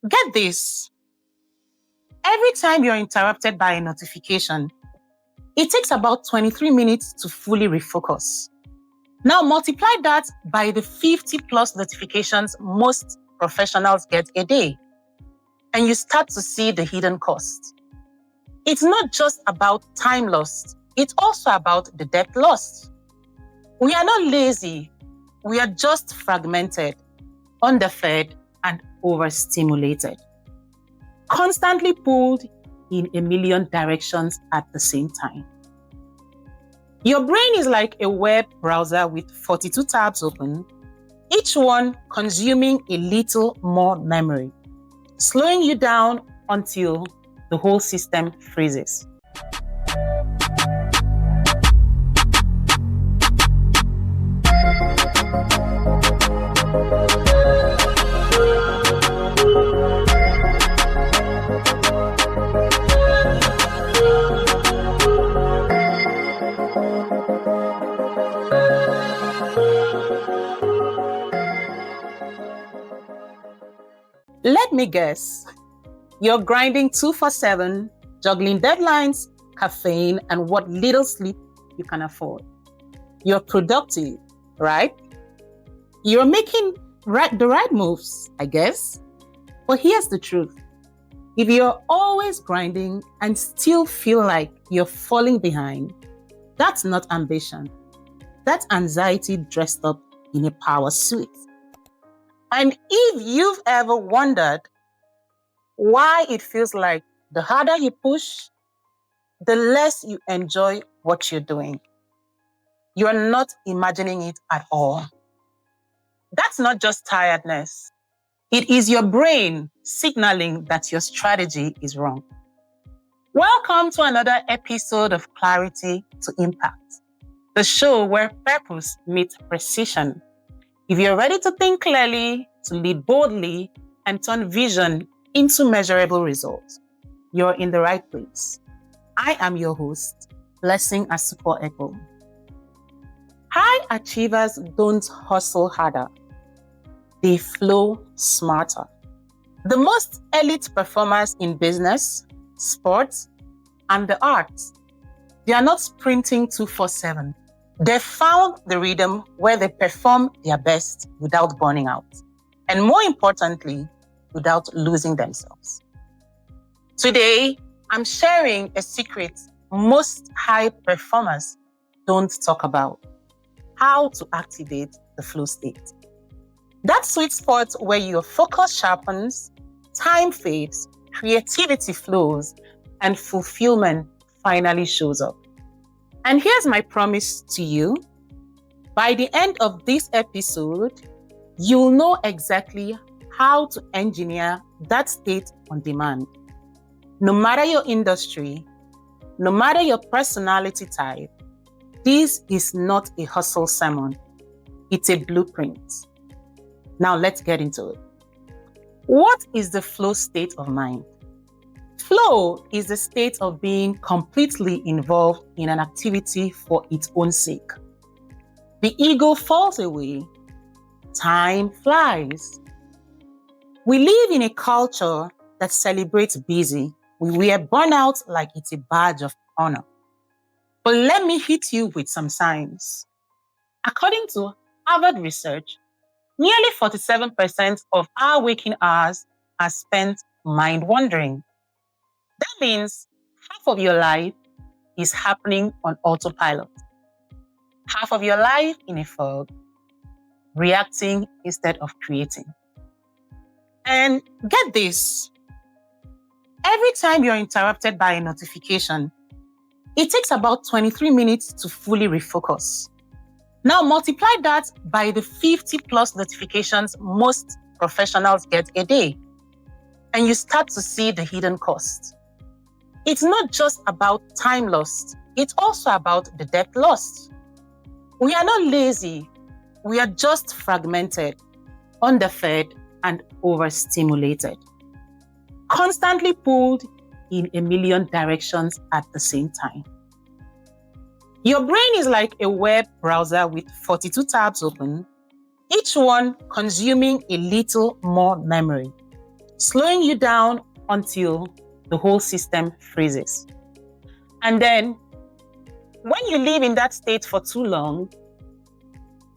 Get this. Every time you're interrupted by a notification, it takes about 23 minutes to fully refocus. Now multiply that by the 50 plus notifications most professionals get a day, and you start to see the hidden cost. It's not just about time lost, it's also about the depth lost. We are not lazy, we are just fragmented, underfed, and overstimulated. Constantly pulled in a million directions at the same time. Your brain is like a web browser with 42 tabs open, each one consuming a little more memory, slowing you down until the whole system freezes. Let me guess, you're grinding 2-4-7, juggling deadlines, caffeine, and what little sleep you can afford. You're productive, right? You're making the right moves, I guess. But here's the truth. If you're always grinding and still feel like you're falling behind, that's not ambition. That's anxiety dressed up in a power suit. And if you've ever wondered why it feels like the harder you push, the less you enjoy what you're doing, you're not imagining it at all. That's not just tiredness. It is your brain signaling that your strategy is wrong. Welcome to another episode of Clarity to Impact, the show where purpose meets precision. If you're ready to think clearly, to lead boldly, and turn vision into measurable results, you're in the right place. I am your host, Blessing Asupo Echo. High achievers don't hustle harder. They flow smarter. The most elite performers in business, sports, and the arts, they are not sprinting 2-4-7. They found the rhythm where they perform their best without burning out. And more importantly, without losing themselves. Today, I'm sharing a secret most high performers don't talk about: how to activate the flow state. That sweet spot where your focus sharpens, time fades, creativity flows, and fulfillment finally shows up. And here's my promise to you. By the end of this episode, you'll know exactly how to engineer that state on demand. No matter your industry, no matter your personality type, this is not a hustle sermon. It's a blueprint. Now let's get into it. What is the flow state of mind? Flow is the state of being completely involved in an activity for its own sake. The ego falls away. Time flies. We live in a culture that celebrates busy. We wear burnout like it's a badge of honor. But let me hit you with some science. According to Harvard research, nearly 47% of our waking hours are spent mind-wandering. That means half of your life is happening on autopilot. Half of your life in a fog, reacting instead of creating. And get this. Every time you're interrupted by a notification, it takes about 23 minutes to fully refocus. Now multiply that by the 50 plus notifications most professionals get a day, and you start to see the hidden cost. It's not just about time lost, it's also about the depth lost. We are not lazy, we are just fragmented, underfed, and overstimulated. Constantly pulled in a million directions at the same time. Your brain is like a web browser with 42 tabs open, each one consuming a little more memory, slowing you down until the whole system freezes. And then when you live in that state for too long,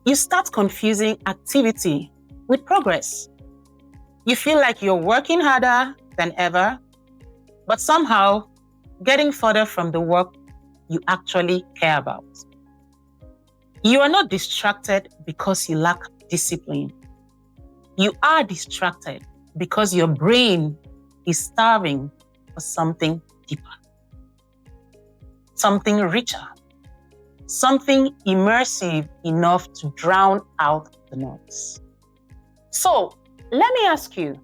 you start confusing activity with progress. You feel like you're working harder than ever, but somehow getting further from the work you actually care about. You are not distracted because you lack discipline. You are distracted because your brain is starving for something deeper, something richer, something immersive enough to drown out the noise. So, let me ask you,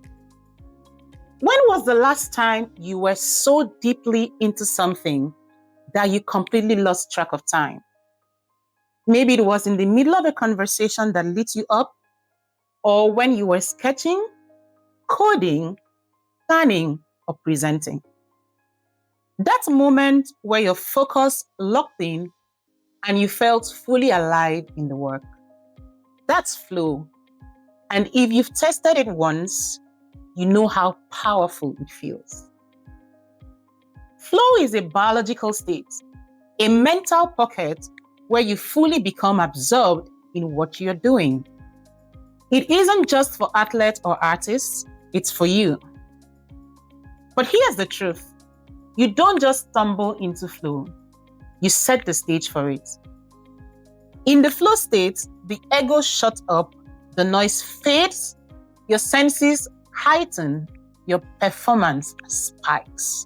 when was the last time you were so deeply into something that you completely lost track of time? Maybe it was in the middle of a conversation that lit you up, or when you were sketching, coding, planning, or presenting. That moment where your focus locked in and you felt fully alive in the work. That's flow. And if you've tested it once, you know how powerful it feels. Flow is a biological state, a mental pocket where you fully become absorbed in what you're doing. It isn't just for athletes or artists, it's for you. But here's the truth. You don't just stumble into flow. You set the stage for it. In the flow state, the ego shuts up, the noise fades, your senses heighten, your performance spikes.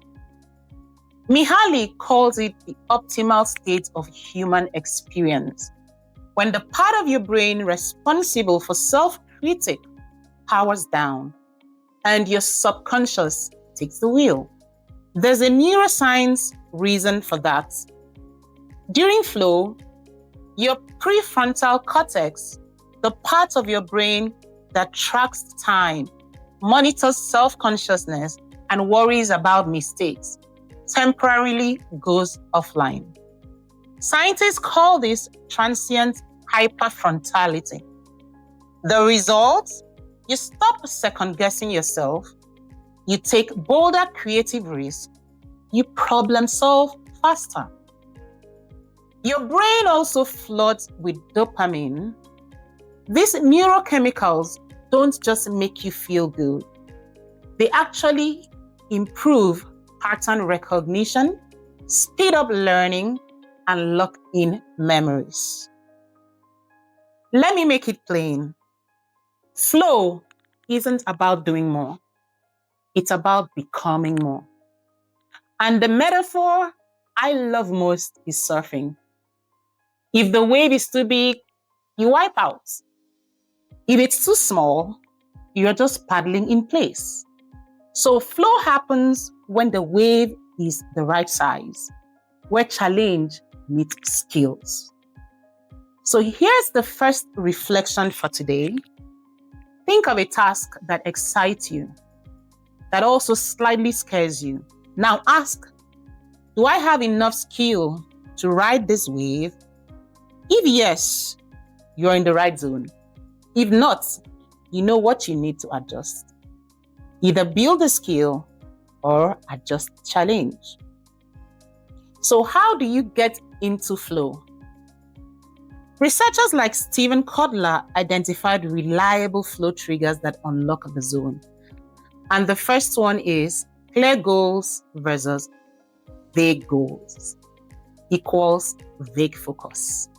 Mihaly calls it the optimal state of human experience, when the part of your brain responsible for self-critique powers down and your subconscious takes the wheel. There's a neuroscience reason for that. During flow, your prefrontal cortex, the part of your brain that tracks time, monitors self-consciousness, and worries about mistakes, temporarily goes offline. Scientists call this transient hyperfrontality. The result? You stop second-guessing yourself, you take bolder creative risks, you problem solve faster. Your brain also floods with dopamine. These neurochemicals don't just make you feel good. They actually improve pattern recognition, speed up learning, and lock in memories. Let me make it plain. Flow isn't about doing more. It's about becoming more. And the metaphor I love most is surfing. If the wave is too big, you wipe out. If it's too small, you're just paddling in place. So flow happens when the wave is the right size, where challenge meets skills. So here's the first reflection for today. Think of a task that excites you, that also slightly scares you. Now ask, do I have enough skill to ride this wave? If yes, you're in the right zone. If not, you know what you need to adjust. Either build the skill or adjust the challenge. So how do you get into flow? Researchers like Stephen Kotler identified reliable flow triggers that unlock the zone. And the first one is clear goals versus vague goals equals vague focus.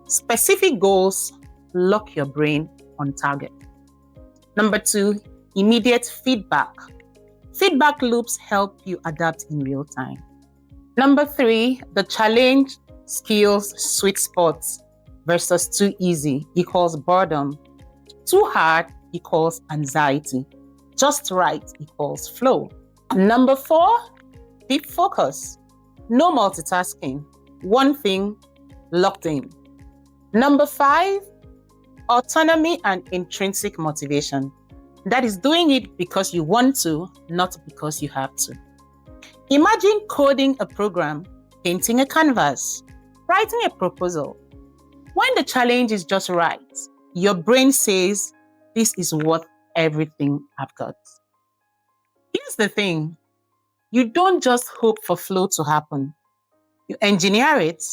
Specific goals lock your brain on target. Number 2, immediate feedback. Feedback loops help you adapt in real time. Number 3, the challenge skills sweet spots versus too easy equals boredom. Too hard equals anxiety. Just right equals flow. Number 4, deep focus. No multitasking. One thing locked in. Number 5, autonomy and intrinsic motivation. That is doing it because you want to, not because you have to. Imagine coding a program, painting a canvas, writing a proposal. When the challenge is just right, your brain says, this is worth everything I've got. the thing. You don't just hope for flow to happen. You engineer it,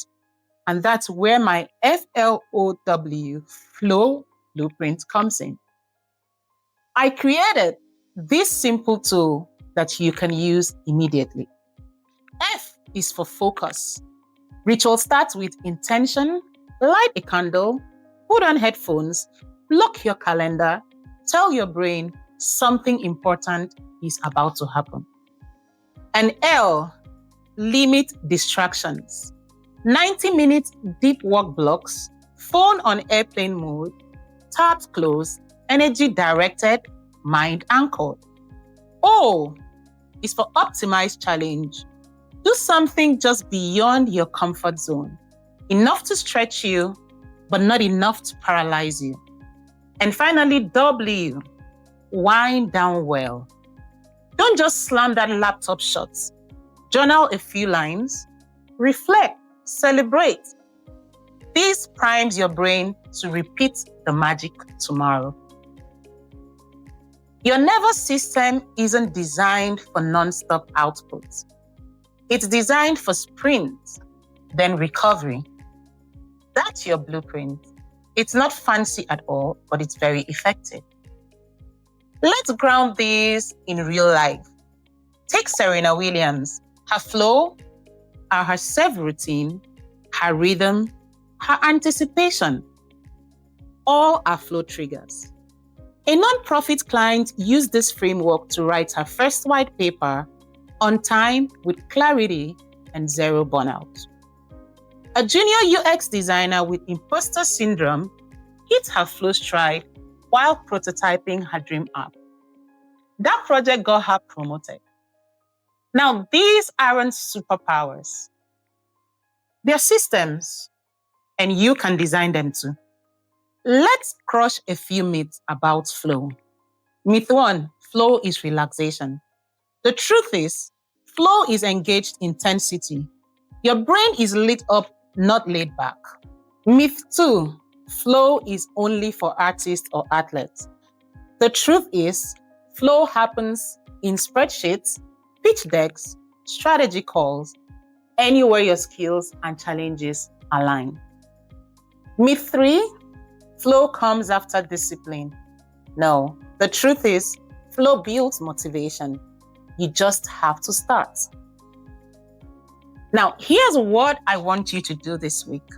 and that's where my F.L.O.W. flow blueprint comes in. I created this simple tool that you can use immediately. F is for focus. Ritual starts with intention. Light a candle, put on headphones, block your calendar, tell your brain something important is about to happen. And L, limit distractions. 90 minutes deep work blocks, phone on airplane mode, tabs closed, energy directed, mind anchored. O is for optimized challenge. Do something just beyond your comfort zone. Enough to stretch you, but not enough to paralyze you. And finally, W, wind down well. Don't just slam that laptop shut. Journal a few lines, reflect, celebrate. This primes your brain to repeat the magic tomorrow. Your nervous system isn't designed for non-stop output. It's designed for sprints, then recovery. That's your blueprint. It's not fancy at all, but it's very effective. Let's ground this in real life. Take Serena Williams. Her flow, her self-routine, her rhythm, her anticipation. All are flow triggers. A non-profit client used this framework to write her first white paper on time with clarity and zero burnout. A junior UX designer with imposter syndrome hit her flow stride while prototyping her dream app. That project got her promoted. Now, these aren't superpowers. They're systems, and you can design them too. Let's crush a few myths about flow. Myth 1, flow is relaxation. The truth is, flow is engaged intensity. Your brain is lit up, not laid back. Myth 2, flow is only for artists or athletes. The truth is, flow happens in spreadsheets, pitch decks, strategy calls, anywhere your skills and challenges align. Myth 3, flow comes after discipline. No, the truth is, flow builds motivation. You just have to start. Now, here's what I want you to do this week.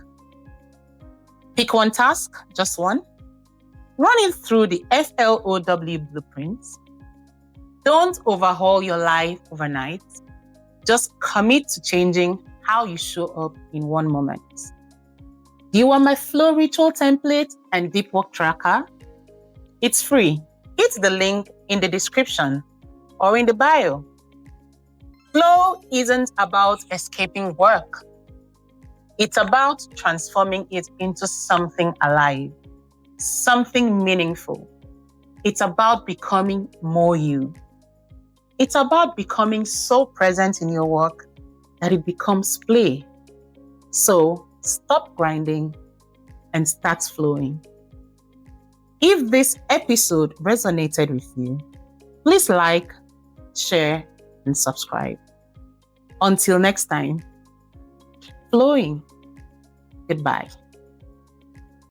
Pick one task, just one. Run it through the F.L.O.W. blueprints. Don't overhaul your life overnight. Just commit to changing how you show up in one moment. Do you want my flow ritual template and deep work tracker? It's free. Hit the link in the description or in the bio. Flow isn't about escaping work. It's about transforming it into something alive, something meaningful. It's about becoming more you. It's about becoming so present in your work that it becomes play. So stop grinding and start flowing. If this episode resonated with you, please like, share, and subscribe. Until next time, flowing. Goodbye.